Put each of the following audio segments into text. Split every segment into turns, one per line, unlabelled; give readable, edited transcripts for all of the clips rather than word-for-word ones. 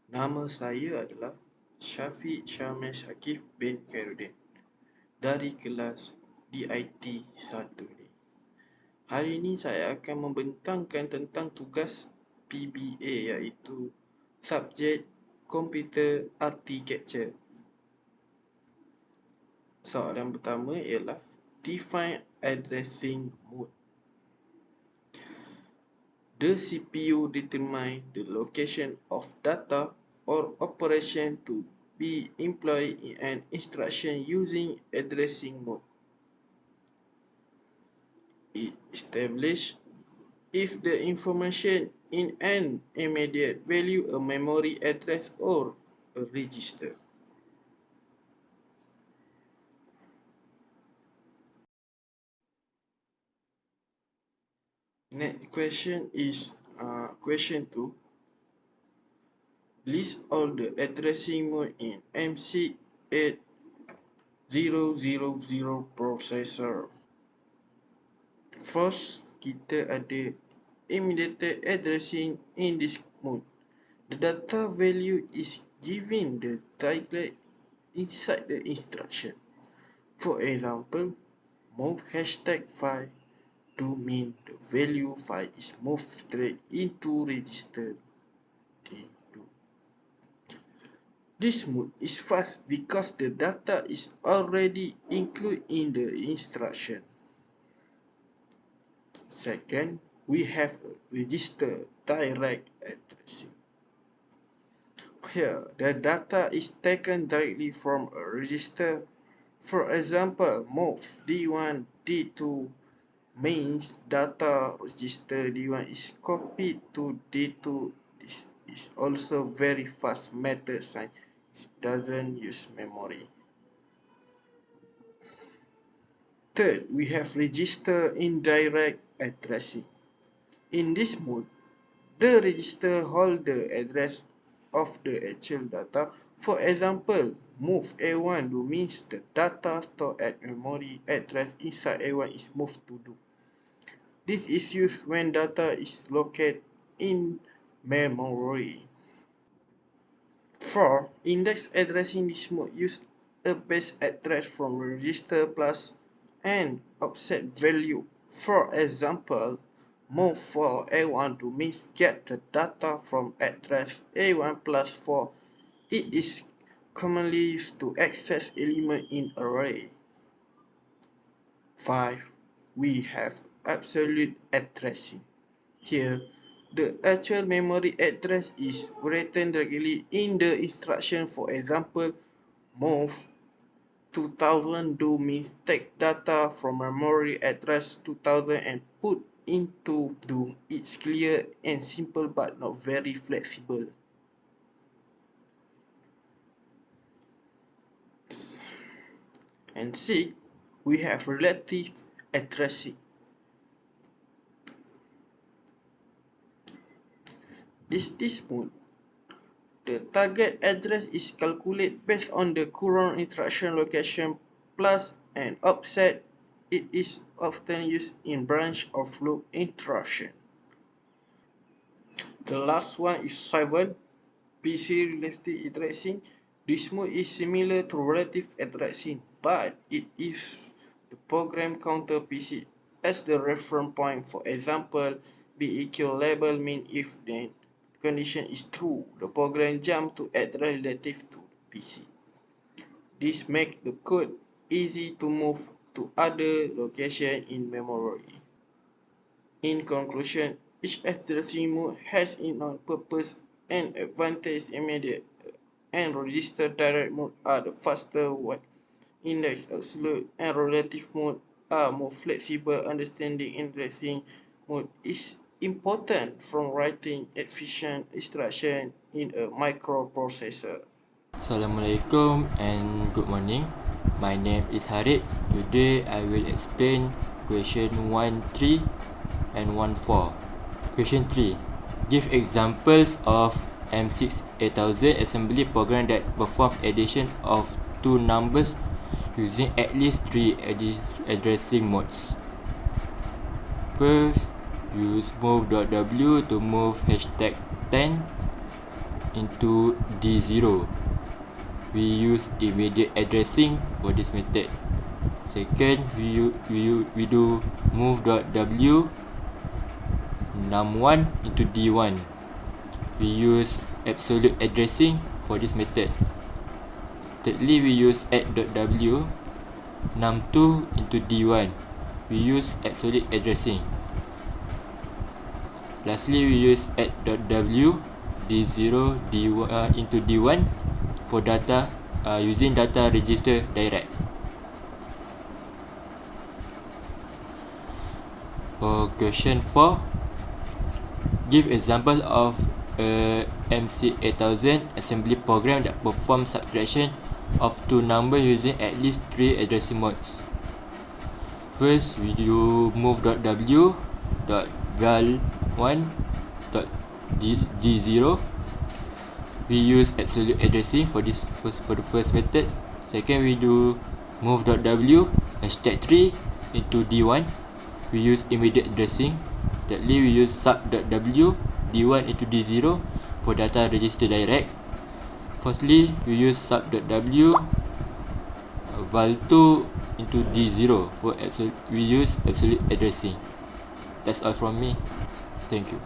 Nama saya adalah Syafiq Syamil Syakif bin Khairuddin dari kelas DIT 1 ni. Hari ini saya akan membentangkan tentang tugas PBA iaitu Subject Computer Architecture. Soalan pertama ialah Define Addressing Mode. The CPU determine the location of data or operation to be employed in an instruction using addressing mode. It establishes if the information in an immediate value a memory address or a register. Next question is question 2. List all the addressing mode in MC8000 processor. First, kita ada immediate addressing in this mode. The data value is given the target inside the instruction. For example, move #5 to mean the value 5 is moved straight into register D2. This mode is fast because the data is already included in the instruction. Second, we have a register direct addressing. Here, the data is taken directly from a register. For example, move D1, D2 means data register D1 is copied to D2. This is also very fast method since it doesn't use memory. Third, we have register indirect addressing. In this mode, the register holds the address of the actual data. For example, move A1 do means the data stored at memory address inside A1 is moved to do. This is used when data is located in memory. 4. Index addressing this mode use a base address from register plus an offset value. For example, move for A1 to means get the data from address A1 plus 4. It is commonly used to access element in array. 5. We have absolute addressing. Here, the actual memory address is written directly in the instruction. For example, move 2000 do means take data from memory address 2000 and put into do. It's clear and simple but not very flexible. And 6, we have relative addressing. This mode, the target address is calculated based on the current instruction location plus an offset. It is often used in branch or loop instruction. The last one is 7, PC relative addressing. This mode is similar to relative addressing, but it is the program counter PC as the reference point. For example, BEQ label mean if the condition is true, the program jump to address relative to PC. This makes the code easy to move to other location in memory. In conclusion, each addressing mode has its own purpose and advantage. Immediate and register direct mode are the faster one. Index, absolute, and relative mode are more flexible. Understanding addressing mode is important from writing efficient instruction in a microprocessor.
Assalamualaikum and good morning. My name is Harid. Today I will explain question 1.3 and 1.4. Question 3. Give examples of M6 8000 assembly program that perform addition of two numbers using at least 3 addressing modes. First, use move.w to move #10 into D0. We use immediate addressing for this method. Second, we do move.w num1 into D1. We use absolute addressing for this method. Thirdly, we use add.w num2 into D1. We use absolute addressing. Lastly, we use add.w d0 d1 into d1 for data using data register direct. For question 4, give example of a MC8000 assembly program that performs subtraction of two numbers using at least 3 addressing modes. First, we do move.w val1 d0. We use absolute addressing for the first method. Second, we do move.w #3 into d1. We use immediate addressing. Thirdly, we use sub.w d1 into d0 for data register direct. Fourthly, we use sub.w val2 into d0 for we use absolute addressing. That's all from me. Thank you.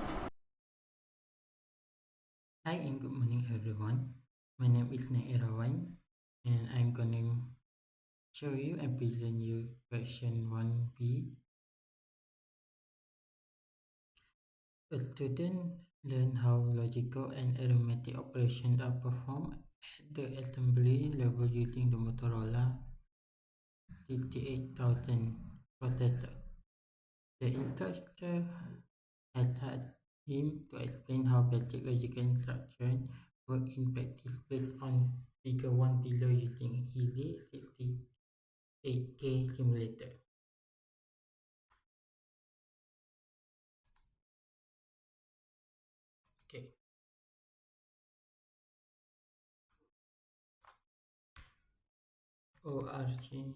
Hi and good morning everyone. My name is Nairawan and I'm gonna show you and present you question 1b. A student learn how logical and arithmetic operations are performed at the assembly level using the Motorola 68000 processor. The instructor has asked him to explain how basic logical instructions work in practice based on figure 1 below using easy 68K simulator. Okay. ORG.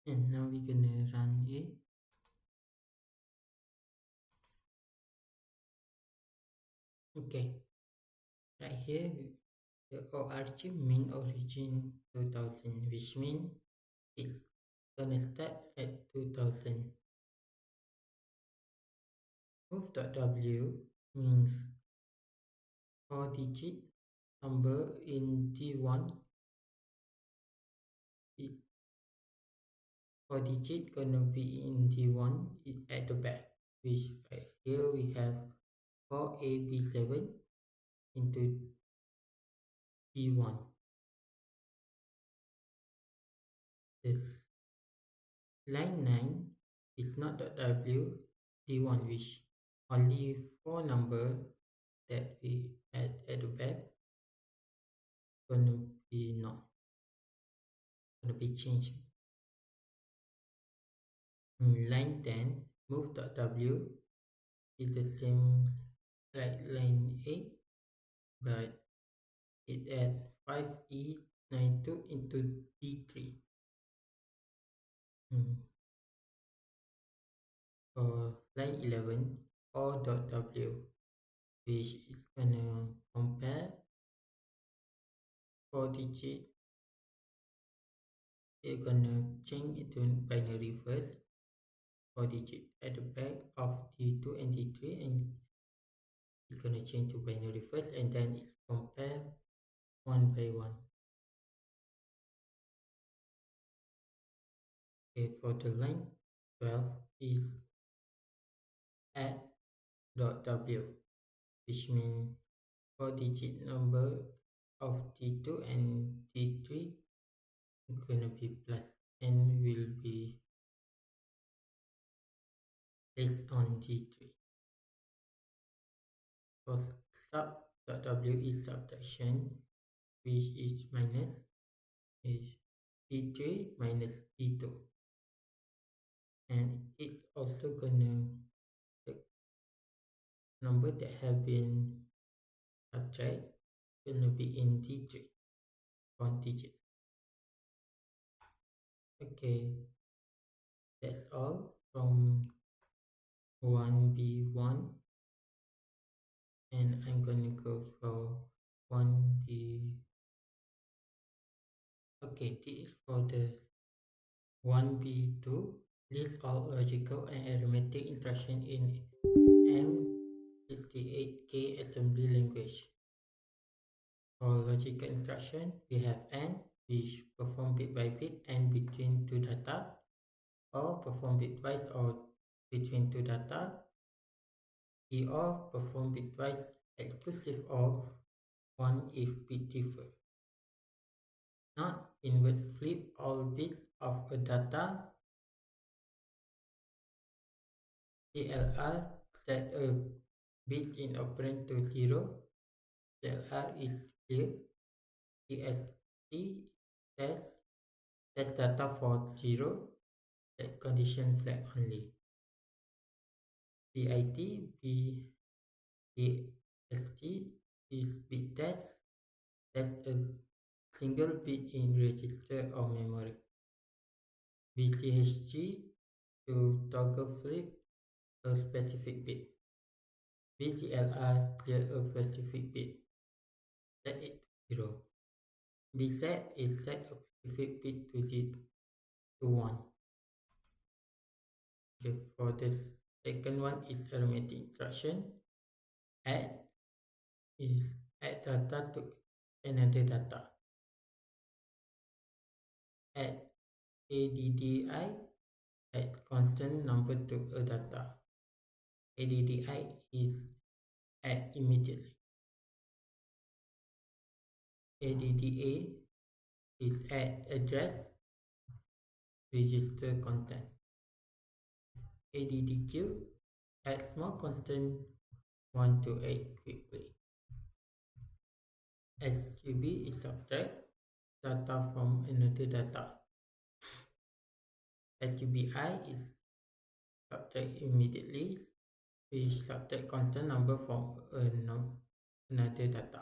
And now we're gonna run it. Okay. Right here, the ORG mean origin 2000, which means it's gonna start at 2000. Move.w means 4-digit number in D1 is 4-digit gonna be in D1 at the back, which right here we have 4AB7 into D1. This line 9 is not .w D1, which only 4 number that we add at the back gonna be not gonna be changed. In line 10, move.w is the same like line 8, but it add 5E92 into D3. For line 11, O.W, which is gonna compare 4 digit, it's gonna change into binary first, 4 digit at the back of D2 and D3, and it's gonna change to binary first, and then it's compare one by one. Okay, for the line 12 is add.w, which means 4 digit number of D2 and D3 gonna be plus and will be placed on D3. For sub.w is subtraction, which is minus is D3 minus D2, and it's also gonna the number that have been subtracted gonna be in D3 one digit. Okay, that's all from 1B1, and I'm gonna go for 1B. Okay, this is for the 1B2. List all logical and arithmetic instruction in M68K assembly language. For logical instruction, we have AND, which perform bit by bit and between two data, or perform bitwise or between two data, or perform bitwise exclusive of one if bit differ. Not inward flip all bits of a data. CLR set a bit in operand to 0. CLR is clear. TST test data for 0. Set condition flag only. BIT BAST is bit test. That's a single bit in register or memory. BCHG to toggle flip a specific bit. BCLR clear a specific bit. Set it to 0. Bset is set a specific bit to 1. Okay, for the second one is arithmetic instruction. Add is add data to another data. Add ADDI, add constant number to a data. ADDI is add immediately. ADDA is add address, register content. ADDQ add small constant 1 to 8 quickly. SUB is subtract data from another data. SUBI is subtract immediately, which subtract constant number from another data.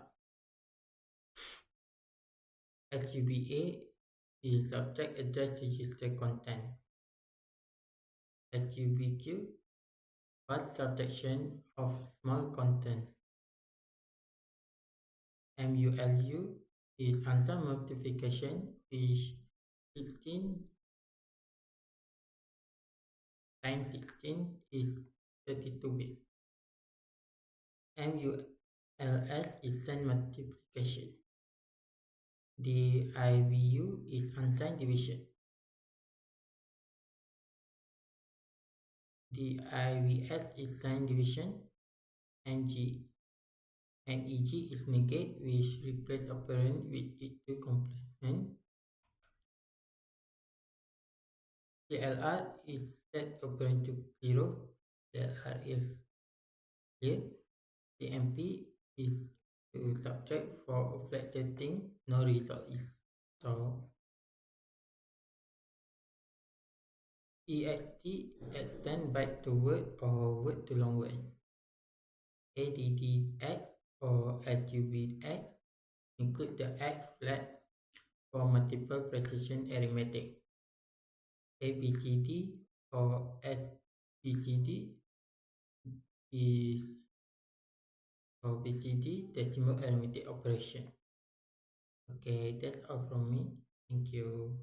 SUBA is subtract address register content. SUBQ fast subtraction of small contents. MULU is answer multiplication, which 16 times 16 is 32 bit. MULS is sign multiplication. DIVU is unsigned division. DIVS is sign division. NEG is negate, which replace operand with it to complement. CLR is set operand to 0. CLR is clear. CMP is to subtract for a flat setting, no result is so. EXT extend byte to word or word to long word. ADDX or SUBX include the X flag for multiple precision arithmetic. ABCD or SBCD is or BCD decimal arithmetic operation. Okay, that's all from me. Thank you.